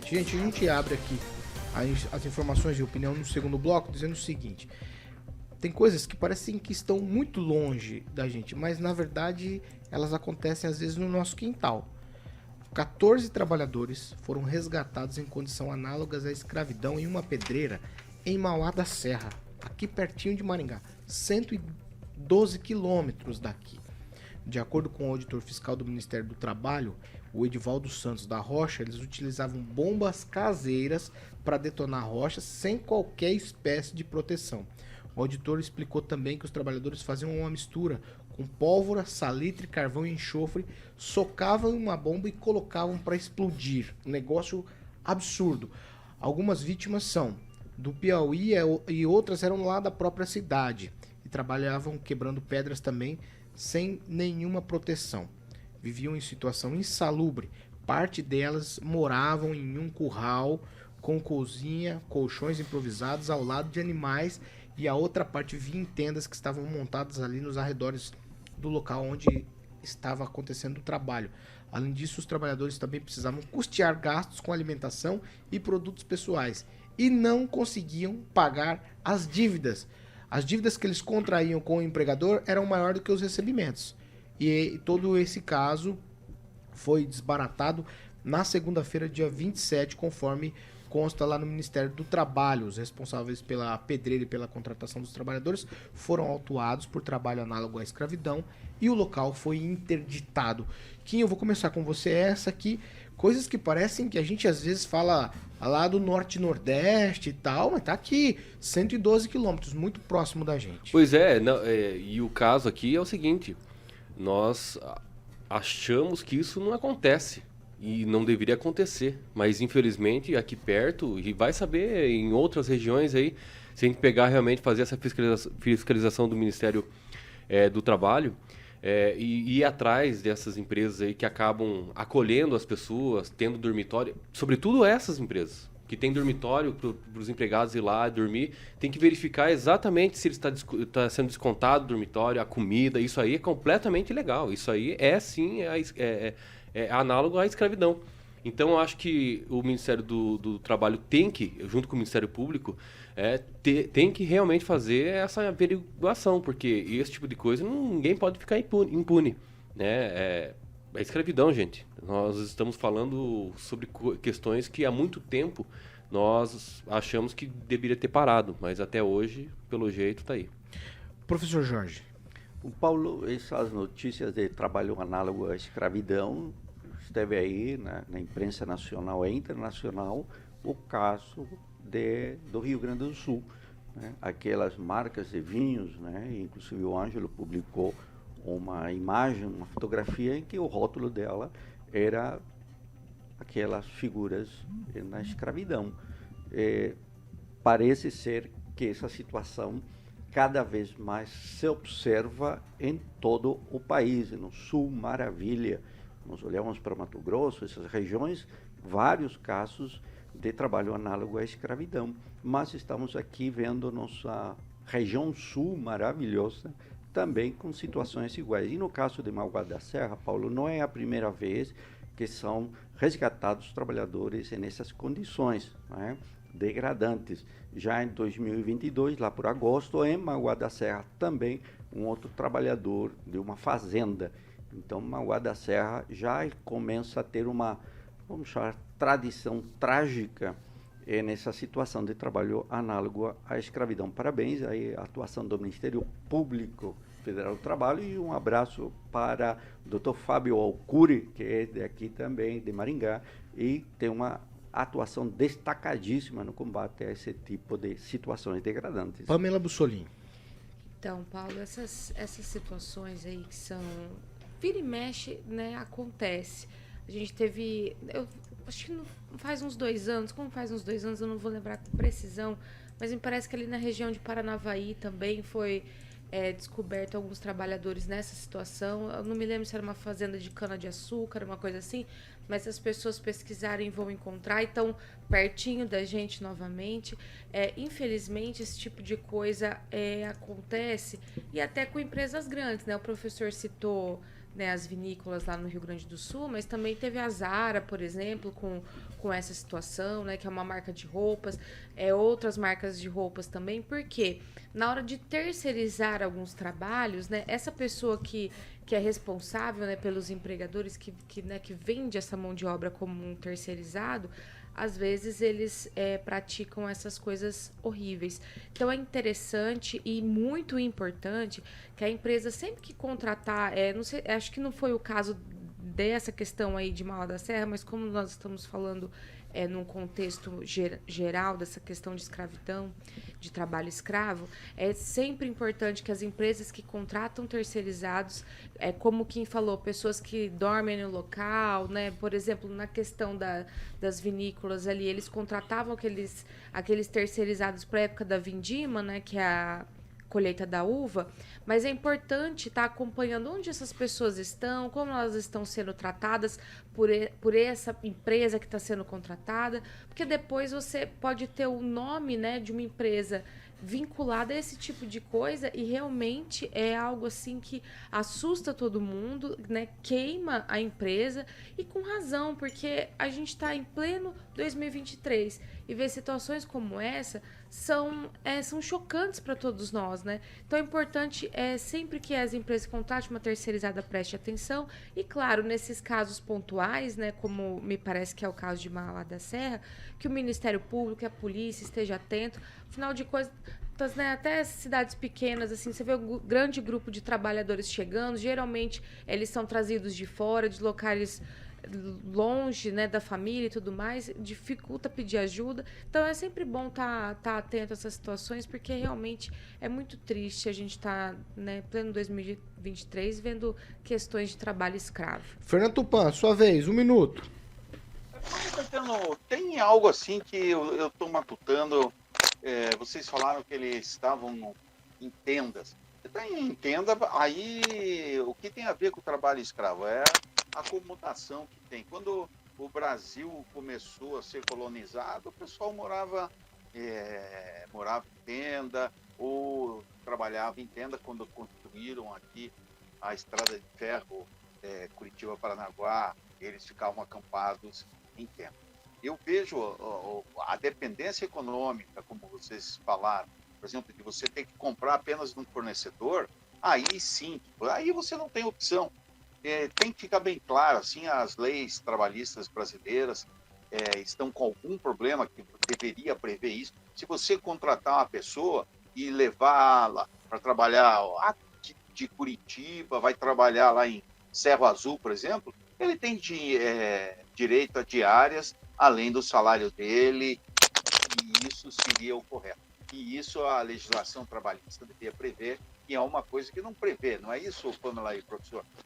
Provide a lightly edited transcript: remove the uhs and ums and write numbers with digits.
seguinte, gente, a gente abre aqui as informações de opinião no segundo bloco dizendo o seguinte: tem coisas que parecem que estão muito longe da gente, mas na verdade elas acontecem às vezes no nosso quintal. 14 trabalhadores foram resgatados em condição análogas à escravidão em uma pedreira em Mauá da Serra, aqui pertinho de Maringá, 112 quilômetros daqui. De acordo com o auditor fiscal do Ministério do Trabalho, o Edivaldo Santos da Rocha, eles utilizavam bombas caseiras para detonar rochas sem qualquer espécie de proteção. O auditor explicou também que os trabalhadores faziam uma mistura com pólvora, salitre, carvão e enxofre, socavam em uma bomba e colocavam para explodir. Um negócio absurdo. Algumas vítimas são do Piauí e outras eram lá da própria cidade e trabalhavam quebrando pedras também sem nenhuma proteção. Viviam em situação insalubre. Parte delas moravam em um curral com cozinha, colchões improvisados ao lado de animais, e a outra parte vivia em tendas que estavam montadas ali nos arredores do local onde estava acontecendo o trabalho. Além disso, os trabalhadores também precisavam custear gastos com alimentação e produtos pessoais e não conseguiam pagar as dívidas. As dívidas que eles contraíam com o empregador eram maiores do que os recebimentos. E todo esse caso foi desbaratado na segunda-feira, dia 27, conforme consta lá no Ministério do Trabalho. Os responsáveis pela pedreira e pela contratação dos trabalhadores foram autuados por trabalho análogo à escravidão e o local foi interditado. Kim, eu vou começar com você. Essa aqui, coisas que parecem que a gente às vezes fala lá do norte e nordeste e tal, mas tá aqui, 112 quilômetros, muito próximo da gente. Pois é, e o caso aqui é o seguinte: nós achamos que isso não acontece e não deveria acontecer, mas infelizmente aqui perto, e vai saber em outras regiões aí, se a gente pegar realmente fazer essa fiscalização do Ministério do Trabalho, e ir atrás dessas empresas aí que acabam acolhendo as pessoas, tendo dormitório, sobretudo essas empresas que têm dormitório para os empregados ir lá dormir, tem que verificar exatamente se ele está sendo descontado o dormitório, a comida. Isso aí é completamente ilegal. Isso aí sim é análogo à escravidão. Então eu acho que o Ministério do Trabalho tem que, junto com o Ministério Público, tem que realmente fazer essa averiguação, porque esse tipo de coisa ninguém pode ficar impune, né? É escravidão, gente. Nós estamos falando sobre questões que há muito tempo nós achamos que deveria ter parado, mas até hoje, pelo jeito, está aí. Professor Jorge. O Paulo, essas notícias de trabalho análogo à escravidão, esteve aí na imprensa nacional e internacional o caso do Rio Grande do Sul, né? Aquelas marcas de vinhos, né? Inclusive o Ângelo publicou uma imagem, uma fotografia em que o rótulo dela era aquelas figuras na escravidão. Parece ser que essa situação cada vez mais se observa em todo o país. No Sul, maravilha. Nós olhamos para Mato Grosso, essas regiões, vários casos de trabalho análogo à escravidão. Mas estamos aqui vendo nossa região Sul maravilhosa, também com situações iguais. E no caso de Mauá da Serra, Paulo, não é a primeira vez que são resgatados trabalhadores nessas condições, né, degradantes. Já em 2022, lá por agosto, em Mauá da Serra, também um outro trabalhador de uma fazenda. Então, Mauá da Serra já começa a ter uma, vamos chamar, tradição trágica nessa situação de trabalho análogo à escravidão. Parabéns aí à atuação do Ministério Público Federal do Trabalho e um abraço para o Dr. Fábio Alcuri, que é daqui também, de Maringá, e tem uma atuação destacadíssima no combate a esse tipo de situações degradantes. Pamela Bussolini. Então, Paulo, essas situações aí que são... Vira e mexe, né, acontece. A gente teve... Eu acho que não faz uns 2 anos, como faz uns 2 anos, eu não vou lembrar com precisão, mas me parece que ali na região de Paranavaí também foi descoberto alguns trabalhadores nessa situação. Eu não me lembro se era uma fazenda de cana-de-açúcar, uma coisa assim, mas se as pessoas pesquisarem vão encontrar, então pertinho da gente novamente. Infelizmente, esse tipo de coisa acontece, e até com empresas grandes, né? O professor citou né, as vinícolas lá no Rio Grande do Sul, mas também teve a Zara, por exemplo, com essa situação, né, que é uma marca de roupas, outras marcas de roupas também, porque na hora de terceirizar alguns trabalhos, né, essa pessoa que é responsável, né, pelos empregadores, né, que vende essa mão de obra como um terceirizado, às vezes eles praticam essas coisas horríveis. Então é interessante e muito importante que a empresa, sempre que contratar, não sei, acho que não foi o caso dessa questão aí de Mala da Serra, mas como nós estamos falando num contexto geral dessa questão de escravidão, de trabalho escravo, é sempre importante que as empresas que contratam terceirizados, como quem falou, pessoas que dormem no local, né? Por exemplo, na questão das vinícolas ali, eles contratavam aqueles terceirizados para a época da vindima, né? Que é a colheita da uva, mas é importante estar acompanhando onde essas pessoas estão, como elas estão sendo tratadas por essa empresa que está sendo contratada, porque depois você pode ter o nome, né, de uma empresa vinculada a esse tipo de coisa e realmente é algo assim que assusta todo mundo, né, queima a empresa e com razão, porque a gente está em pleno 2023 e ver situações como essa são chocantes para todos nós, né? Então é importante sempre que as empresas contratem uma terceirizada, preste atenção e, claro, nesses casos pontuais, né, como me parece que é o caso de Mala da Serra, que o Ministério Público, que a polícia esteja atento. Afinal de contas, né, até cidades pequenas, assim, você vê um grande grupo de trabalhadores chegando, geralmente eles são trazidos de fora, de locais longe, né, da família e tudo mais, dificulta pedir ajuda. Então é sempre bom tá atento a essas situações, porque realmente é muito triste a gente né, pleno 2023 vendo questões de trabalho escravo. Fernando Tupan, sua vez, 1 minuto. Tem algo assim que eu estou matutando. Vocês falaram que eles estavam em tendas. Você está em tenda, aí o que tem a ver com o trabalho escravo? É a conotação que tem. Quando o Brasil começou a ser colonizado, o pessoal morava em tenda ou trabalhava em tenda quando construíram aqui a estrada de ferro Curitiba-Paranaguá, eles ficavam acampados em tenda. Eu vejo a dependência econômica, como vocês falaram, por exemplo, de você ter que comprar apenas de um fornecedor, aí sim, aí você não tem opção. Tem que ficar bem claro, assim, as leis trabalhistas brasileiras estão com algum problema que deveria prever isso. Se você contratar uma pessoa e levá-la para trabalhar de Curitiba, vai trabalhar lá em Cerro Azul, por exemplo, ele tem direito a diárias, além do salário dele, e isso seria o correto. E isso a legislação trabalhista deveria prever, e é uma coisa que não prevê, não é isso, Pamela e professor?